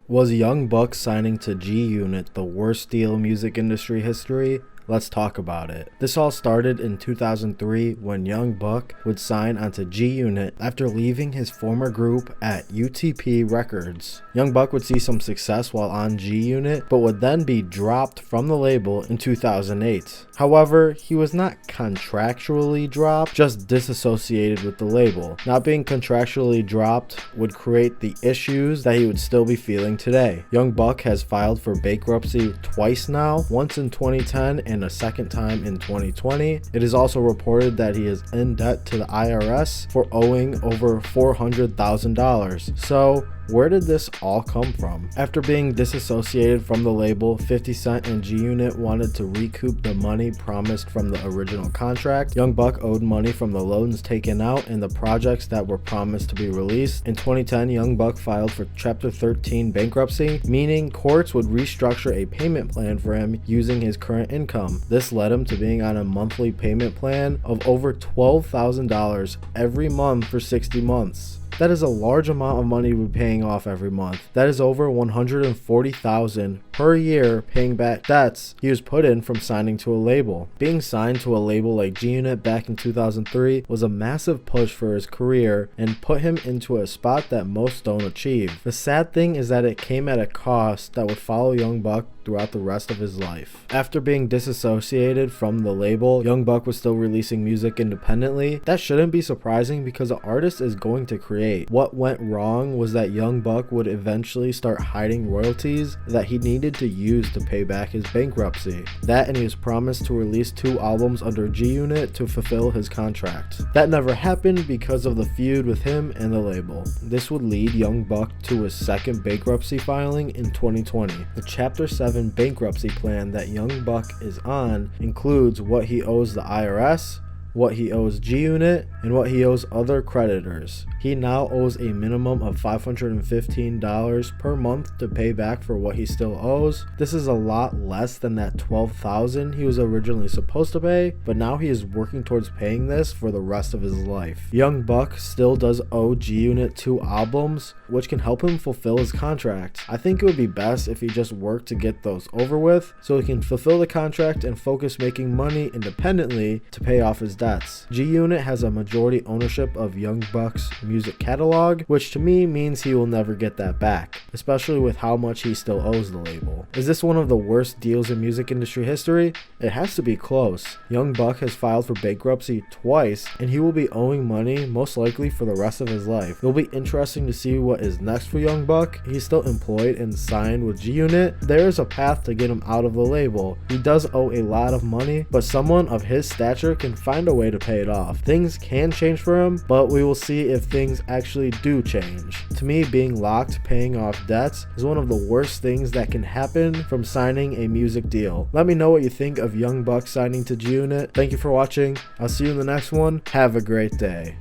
Was Young Buck signing to G Unit the worst deal in music industry history? Let's talk about it. This all started in 2003 when Young Buck would sign onto G Unit after leaving his former group at UTP Records. Young Buck would see some success while on G Unit, but would then be dropped from the label in 2008. However, he was not contractually dropped, just disassociated with the label. Not being contractually dropped would create the issues that he would still be feeling today. Young Buck has filed for bankruptcy twice now, once in 2010 and a second time in 2020. It is also reported that he is in debt to the IRS for owing over $400,000. So, where did this all come from? After being disassociated from the label, 50 Cent and G Unit wanted to recoup the money promised from the original contract. Young Buck owed money from the loans taken out and the projects that were promised to be released. In 2010, Young Buck filed for Chapter 13 bankruptcy, meaning courts would restructure a payment plan for him using his current income. This led him to being on a monthly payment plan of over $12,000 every month for 60 months. That is a large amount of money to be paying off every month. That is over $140,000 per year paying back debts he was put in from signing to a label. Being signed to a label like G Unit back in 2003 was a massive push for his career and put him into a spot that most don't achieve. The sad thing is that it came at a cost that would follow Young Buck throughout the rest of his life. After being disassociated from the label, Young Buck was still releasing music independently. That shouldn't be surprising because an artist is going to create. What went wrong was that Young Buck would eventually start hiding royalties that he needed to use to pay back his bankruptcy. That and he was promised to release 2 albums under G Unit to fulfill his contract. That never happened because of the feud with him and the label. This would lead Young Buck to his second bankruptcy filing in 2020. The Chapter 7 bankruptcy plan that Young Buck is on includes what he owes the IRS, what he owes G Unit, and what he owes other creditors. He now owes a minimum of $515 per month to pay back for what he still owes. This is a lot less than that $12,000 he was originally supposed to pay, but now he is working towards paying this for the rest of his life. Young Buck still does owe G Unit 2 albums, which can help him fulfill his contract. I think it would be best if he just worked to get those over with so he can fulfill the contract and focus making money independently to pay off his debts. G Unit has a majority ownership of Young Buck's music catalog, which to me means he will never get that back, especially with how much he still owes the label. Is this one of the worst deals in music industry history? It has to be close. Young Buck has filed for bankruptcy twice, and he will be owing money most likely for the rest of his life. It will be interesting to see what is next for Young Buck. He's still employed and signed with G Unit. There is a path to get him out of the label. He does owe a lot of money, but someone of his stature can find a way to pay it off. Things can change for him, but we will see if things actually do change. To me, being locked paying off debts is one of the worst things that can happen from signing a music deal. Let me know what you think of Young Buck signing to G Unit. Thank you for watching. I'll see you in the next one. Have a great day.